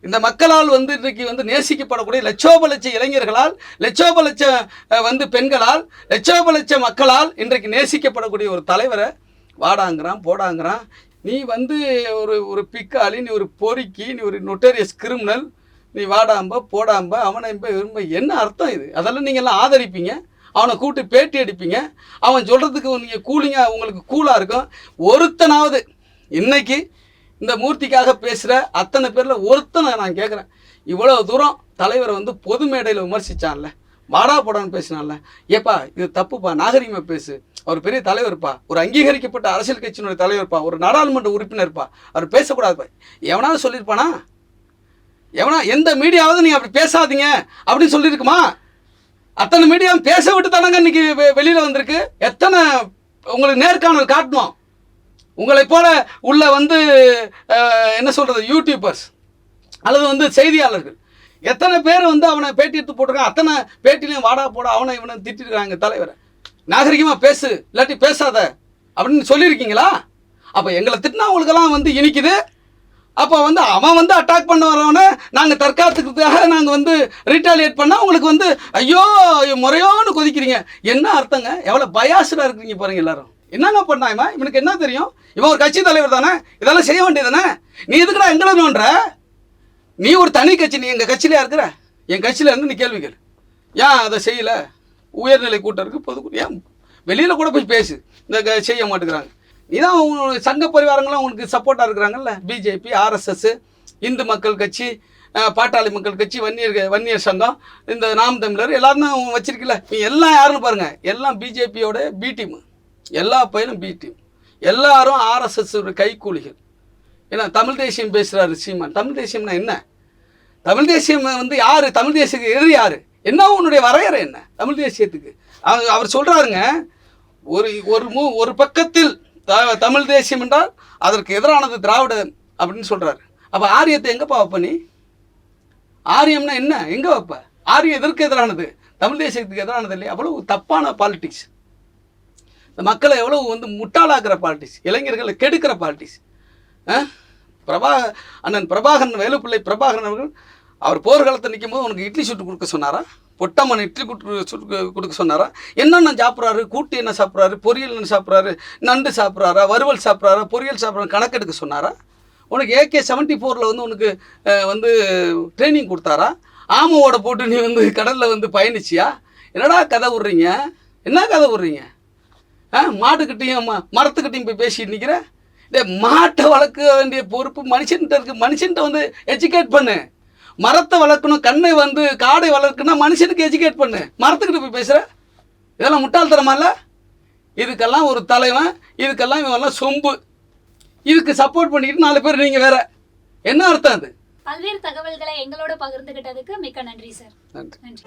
இந்த மக்களால் வந்து இன்றைக்கு வந்து நேசிக்கப்படக்கூடிய லட்சோப இளைஞர்களால், லட்சோப வந்து பெண்களால், லட்சோப மக்களால் இன்றைக்கு நேசிக்கப்படக்கூடிய ஒரு தலைவரை வாடாங்கிறான், போடாங்கிறான். நீ வந்து ஒரு பிக்காளி, நீ ஒரு பொறுக்கி, நீ ஒரு நொட்டேரியஸ் கிரிமினல், நீ வாடாம்ப போடாம்ப அவனை விரும்ப என்ன அர்த்தம் இது? அதெல்லாம் நீங்கள் எல்லாம் ஆதரிப்பீங்க, அவனை கூப்பிட்டு பேட்டி அடிப்பீங்க, அவன் சொல்கிறதுக்கு நீங்கள் கூலிங்காக உங்களுக்கு கூலாக இருக்கும். ஒருத்தனாவது இன்னைக்கு இந்த மூர்த்திக்காக பேசுகிற அத்தனை பேரில் ஒருத்தனை நான் கேட்குறேன், இவ்வளோ தூரம் தலைவரை வந்து பொது மேடையில் விமர்சித்தான்ல, வாடா போடான்னு பேசினான்ல, ஏப்பா இது தப்புப்பா, நாகரிகமாக பேசு, அவர் பெரிய தலைவர்ப்பா, ஒரு அங்கீகரிக்கப்பட்ட அரசியல் கட்சியினுடைய தலைவர்ப்பா, ஒரு நாடாளுமன்ற உறுப்பினர்ப்பா, அவர் பேசக்கூடாதுப்பா, எவனாவது சொல்லியிருப்பானா? எந்த மீடியாவது நீங்கள் அப்படி பேசாதீங்க அப்படின்னு சொல்லியிருக்குமா? அத்தனை மீடியாவும் பேச விட்டு தானங்க இன்னைக்கு வெளியில் வந்திருக்கு. எத்தனை உங்களுக்கு நேர்காணல் காட்டணும்? உங்களை போல உள்ள வந்து என்ன சொல்கிறது, யூடியூபர்ஸ் அல்லது வந்து செய்தியாளர்கள் எத்தனை பேர் வந்து அவனை பேட்டி எடுத்து போட்டிருக்கான், அத்தனை பேட்டிலையும் வாடா போட அவனை இவனை திட்டிருக்காங்க தலைவரை. நாகரிகமாக பேசு இல்லாட்டி பேசாத அப்படின்னு சொல்லியிருக்கீங்களா? அப்போ எங்களை திட்டினா அவங்களுக்கெல்லாம் வந்து இனிக்குது. அப்போ வந்து அவன் வந்து அட்டாக் பண்ண வரவனை நாங்கள் தற்காத்துக்கிறதுக்காக நாங்கள் வந்து ரீட்டாலியேட் பண்ணால் உங்களுக்கு வந்து ஐயோ முறையோன்னு கொதிக்கிறீங்க. என்ன அர்த்தங்க? எவ்வளோ பயாஸ்டாக இருக்கிறீங்க பாருங்க எல்லாரும். என்னங்க பண்ணாயமா? இவனுக்கு என்ன தெரியும்? இவன் ஒரு கட்சி தலைவர் தானே, இதெல்லாம் செய்ய வேண்டியதானே. நீ எதுக்குடா எங்களை நோன்ற? நீ ஒரு தனி கட்சி, நீ எங்கள் கட்சியிலையா இருக்கிற? என் கட்சியில் இருந்து நீ கேள்வி கேளு. ஏன் அதை செய்யலை? உயர்நிலை கூட்டம் இருக்குது, பொதுக்குழு, ஏன் வெளியில் கூட போய் பேசு. இந்த செய்ய மாட்டேங்கிறாங்க. இதான் அவங்க சங்க பரிவாரங்களும் அவங்களுக்கு சப்போர்ட்டாக இருக்கிறாங்கல்ல. பிஜேபி, ஆர்எஸ்எஸ், இந்து மக்கள் கட்சி, பாட்டாளி மக்கள் கட்சி, வன்னியர் சங்கம், இந்த நாம் தமிழர் எல்லாரும் அவங்க வச்சிருக்கல. நீ எல்லாம் யாருன்னு பாருங்கள், எல்லாம் பிஜேபியோட பி டீம், எல்லா பையனும் பி டீம், எல்லாரும் ஆர்எஸ்எஸ் கைக்கூலிகள். ஏன்னா தமிழ் தேசியம் பேசுகிறாரு சீமான். தமிழ் தேசியம்னா என்ன? தமிழ் தேசியம் வந்து யார்? தமிழ் தேசியத்துக்கு எதிரி யார்? என்ன உன்னுடைய வரையறை என்ன தமிழ் தேசியத்துக்கு? அவர் சொல்கிறாருங்க, ஒரு பக்கத்தில் தமிழ் தேசியம் என்றால் அதற்கு எதிரானது திராவிடம் அப்படின்னு சொல்கிறாரு. அப்போ ஆரியத்தை எங்கேப்பா வைப்ப நீ? ஆரியம்னா என்ன? எங்கே வைப்ப? ஆரியம் எதற்கு எதிரானது? தமிழ் தேசியத்துக்கு எதிரானது இல்லையா? அவ்வளோ தப்பான பாலிட்டிக்ஸ். இந்த மக்களை எவ்வளோ வந்து முட்டாளாக்குற பாலிட்டிக்ஸ், இளைஞர்களை கெடுக்கிற பாலிட்டிக்ஸ். அண்ணன் பிரபாகரன், வேலுப்பிள்ளை பிரபாகரன் அவர்கள் அவர் போர்க்காலத்தை நிற்கும் போது உனக்கு இட்லி சுட்டு கொடுக்க சொன்னாரா? பொட்டம்மன் இட்லி சுட்டு கொடுக்க சொன்னாரா? என்னென்ன சாப்பிட்றாரு? கூட்டு என்ன சாப்பிட்றாரு? பொரியல் என்ன சாப்பிட்றாரு? நண்டு சாப்பிட்றாரா? வறுவல் சாப்பிட்றாரா? பொரியல் சாப்பிட்றாரு? கணக்கெடுக்க சொன்னாரா? உனக்கு AK-74 வந்து உனக்கு வந்து ட்ரைனிங் கொடுத்தாரா? ஆமோட போட்டு நீ வந்து கடலில் வந்து பயணிச்சியா? என்னடா கதை விட்றீங்க? என்ன கதை விட்றீங்க? மாட்டுக்கிட்டையும் மரத்துக்கிட்டையும் போய் பேசிட்டு நிற்கிற. மாட்டை வளர்க்க வேண்டிய பொறுப்பு மனுஷன்கிட்ட இருக்குது. மனுஷன்கிட்ட வந்து எஜுகேட் பண்ணு. மரத்தை வளர்க்கணும், கண்ணை வந்து காடை வளர்க்கணும், மனுஷனுக்கு எஜுகேட் பண்ணு. மரத்துக்கிட்ட போய் பேசுகிற, இதெல்லாம் முட்டாள்தனமா இல்லை? இதுக்கெல்லாம் ஒரு தலைவன், இதுக்கெல்லாம் இவெல்லாம் சொம்பு, இதுக்கு சப்போர்ட் பண்ணிக்கிட்டு 4 பேர் நீங்கள் வேற. என்ன அர்த்தம் அது? பல்வேறு தகவல்களை எங்களோட பகிர்ந்துகிட்டதுக்கு மிக்க நன்றி சார். நன்றி. நன்றி.